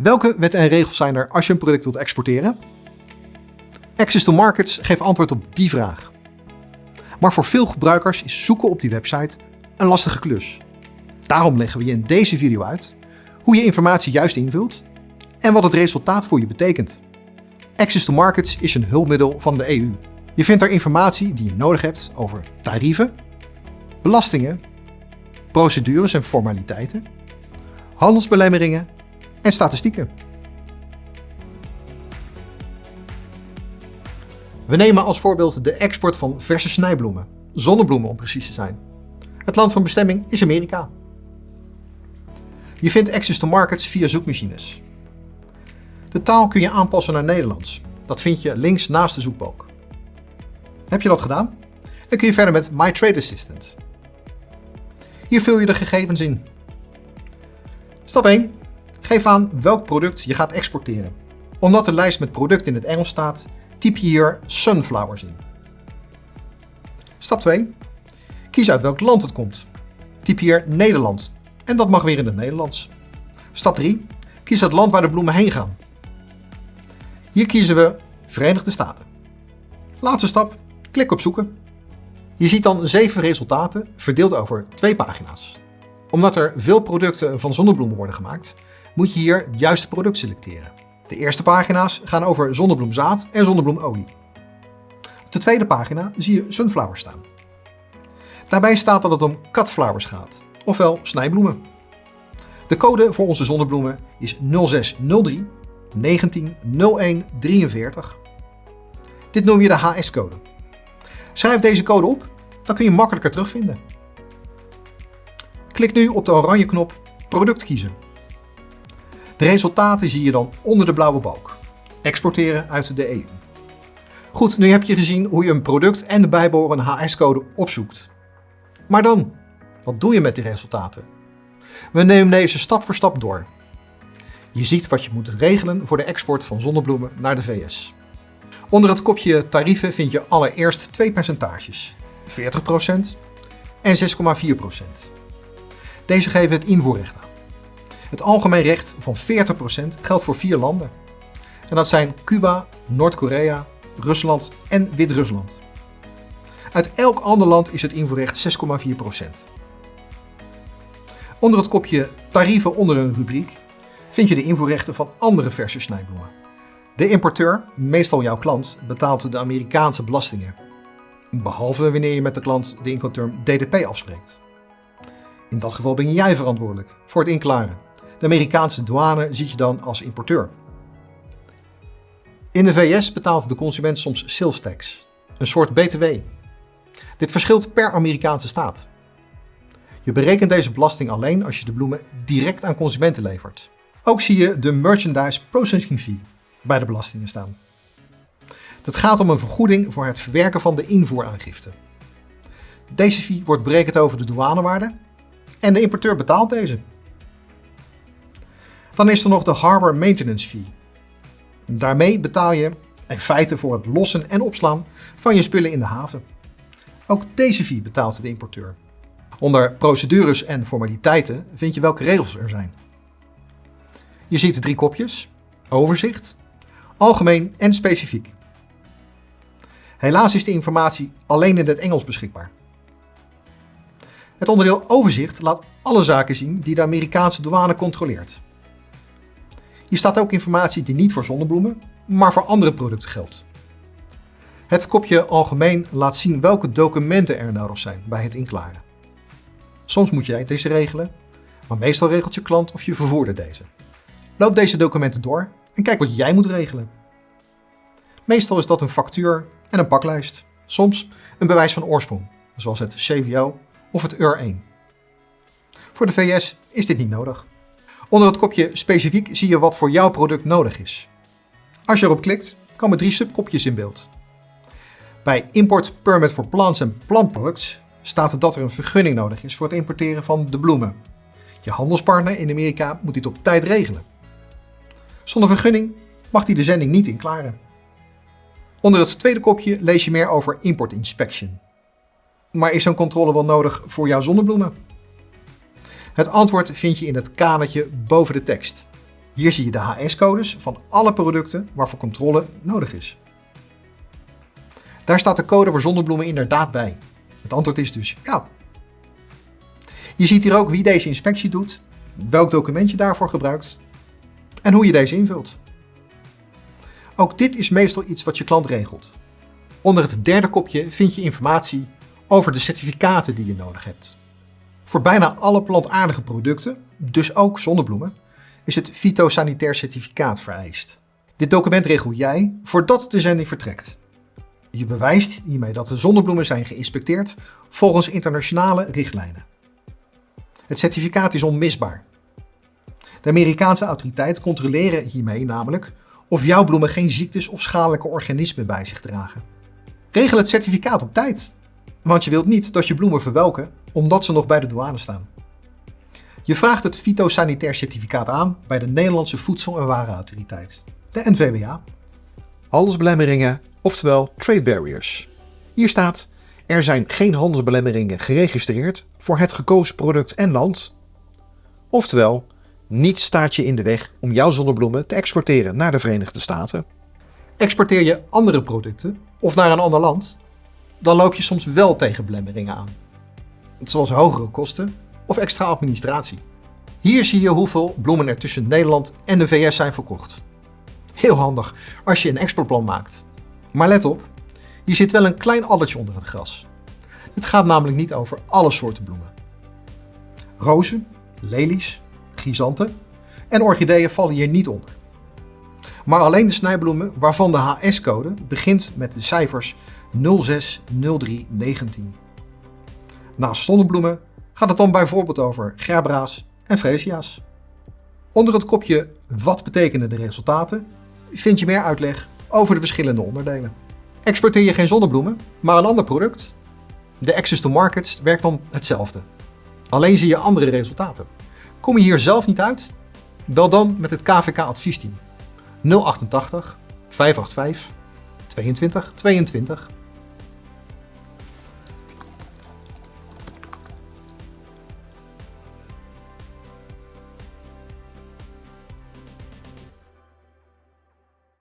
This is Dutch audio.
Welke wetten en regels zijn er als je een product wilt exporteren? Access to Markets geeft antwoord op die vraag. Maar voor veel gebruikers is zoeken op die website een lastige klus. Daarom leggen we je in deze video uit hoe je informatie juist invult en wat het resultaat voor je betekent. Access to Markets is een hulpmiddel van de EU. Je vindt daar informatie die je nodig hebt over tarieven, belastingen, procedures en formaliteiten, handelsbelemmeringen en statistieken. We nemen als voorbeeld de export van verse snijbloemen, zonnebloemen om precies te zijn. Het land van bestemming is Amerika. Je vindt Access to Markets via zoekmachines. De taal kun je aanpassen naar Nederlands. Dat vind je links naast de zoekbalk. Heb je dat gedaan? Dan kun je verder met My Trade Assistant. Hier vul je de gegevens in. Stap 1. Geef aan welk product je gaat exporteren. Omdat de lijst met producten in het Engels staat, typ je hier sunflowers in. Stap 2. Kies uit welk land het komt. Typ hier Nederland. En dat mag weer in het Nederlands. Stap 3. Kies het land waar de bloemen heen gaan. Hier kiezen we Verenigde Staten. Laatste stap. Klik op zoeken. Je ziet dan 7 resultaten verdeeld over 2 pagina's. Omdat er veel producten van zonnebloemen worden gemaakt, moet je hier het juiste product selecteren. De eerste pagina's gaan over zonnebloemzaad en zonnebloemolie. Op de tweede pagina zie je sunflowers staan. Daarbij staat dat het om cutflowers gaat, ofwel snijbloemen. De code voor onze zonnebloemen is 0603 19 01 43. Dit noem je de HS-code. Schrijf deze code op, dan kun je makkelijker terugvinden. Klik nu op de oranje knop Product kiezen. De resultaten zie je dan onder de blauwe balk. Exporteren uit de EU. Goed, nu heb je gezien hoe je een product en de bijbehorende HS-code opzoekt. Maar dan, wat doe je met die resultaten? We nemen deze stap voor stap door. Je ziet wat je moet regelen voor de export van zonnebloemen naar de VS. Onder het kopje tarieven vind je allereerst 2 percentages. 40% en 6,4%. Deze geven het invoerrecht aan. Het algemeen recht van 40% geldt voor 4 landen. En dat zijn Cuba, Noord-Korea, Rusland en Wit-Rusland. Uit elk ander land is het invoerrecht 6,4%. Onder het kopje tarieven onder een rubriek vind je de invoerrechten van andere verse snijbloemen. De importeur, meestal jouw klant, betaalt de Amerikaanse belastingen. Behalve wanneer je met de klant de Incoterm DDP afspreekt. In dat geval ben jij verantwoordelijk voor het inklaren. De Amerikaanse douane ziet je dan als importeur. In de VS betaalt de consument soms sales tax, een soort BTW. Dit verschilt per Amerikaanse staat. Je berekent deze belasting alleen als je de bloemen direct aan consumenten levert. Ook zie je de Merchandise Processing Fee bij de belastingen staan. Het gaat om een vergoeding voor het verwerken van de invoeraangifte. Deze fee wordt berekend over de douanewaarde en de importeur betaalt deze. Dan is er nog de Harbor Maintenance Fee. Daarmee betaal je in feite voor het lossen en opslaan van je spullen in de haven. Ook deze fee betaalt de importeur. Onder procedures en formaliteiten vind je welke regels er zijn. Je ziet de 3 kopjes: overzicht, algemeen en specifiek. Helaas is de informatie alleen in het Engels beschikbaar. Het onderdeel overzicht laat alle zaken zien die de Amerikaanse douane controleert. Hier staat ook informatie die niet voor zonnebloemen, maar voor andere producten geldt. Het kopje algemeen laat zien welke documenten er nodig zijn bij het inklaren. Soms moet jij deze regelen, maar meestal regelt je klant of je vervoerder deze. Loop deze documenten door en kijk wat jij moet regelen. Meestal is dat een factuur en een paklijst. Soms een bewijs van oorsprong, zoals het CVO of het UR1. Voor de VS is dit niet nodig. Onder het kopje specifiek zie je wat voor jouw product nodig is. Als je erop klikt, komen 3 subkopjes in beeld. Bij Import Permit for Plants and Plant Products staat dat er een vergunning nodig is voor het importeren van de bloemen. Je handelspartner in Amerika moet dit op tijd regelen. Zonder vergunning mag hij de zending niet inklaren. Onder het tweede kopje lees je meer over Import Inspection. Maar is zo'n controle wel nodig voor jouw zonnebloemen? Het antwoord vind je in het kadertje boven de tekst. Hier zie je de HS-codes van alle producten waarvoor controle nodig is. Daar staat de code voor zonnebloemen inderdaad bij. Het antwoord is dus ja. Je ziet hier ook wie deze inspectie doet, welk document je daarvoor gebruikt en hoe je deze invult. Ook dit is meestal iets wat je klant regelt. Onder het derde kopje vind je informatie over de certificaten die je nodig hebt. Voor bijna alle plantaardige producten, dus ook zonnebloemen, is het fytosanitair certificaat vereist. Dit document regel jij voordat de zending vertrekt. Je bewijst hiermee dat de zonnebloemen zijn geïnspecteerd volgens internationale richtlijnen. Het certificaat is onmisbaar. De Amerikaanse autoriteiten controleren hiermee namelijk of jouw bloemen geen ziektes of schadelijke organismen bij zich dragen. Regel het certificaat op tijd, want je wilt niet dat je bloemen verwelken omdat ze nog bij de douane staan. Je vraagt het fytosanitair certificaat aan bij de Nederlandse Voedsel- en Warenautoriteit, de NVWA. Handelsbelemmeringen, oftewel trade barriers. Hier staat: er zijn geen handelsbelemmeringen geregistreerd voor het gekozen product en land. Oftewel, niets staat je in de weg om jouw zonnebloemen te exporteren naar de Verenigde Staten. Exporteer je andere producten of naar een ander land, dan loop je soms wel tegen belemmeringen aan. Zoals hogere kosten of extra administratie. Hier zie je hoeveel bloemen er tussen Nederland en de VS zijn verkocht. Heel handig als je een exportplan maakt. Maar let op, hier zit wel een klein addertje onder het gras. Het gaat namelijk niet over alle soorten bloemen. Rozen, lelies, chrysanten en orchideeën vallen hier niet onder. Maar alleen de snijbloemen waarvan de HS-code begint met de cijfers 060319. Naast zonnebloemen gaat het dan bijvoorbeeld over gerbera's en fresia's. Onder het kopje wat betekenen de resultaten vind je meer uitleg over de verschillende onderdelen. Exporteer je geen zonnebloemen, maar een ander product? De access to markets werkt dan hetzelfde. Alleen zie je andere resultaten. Kom je hier zelf niet uit? Bel dan met het KVK adviesteam 088 585 22 22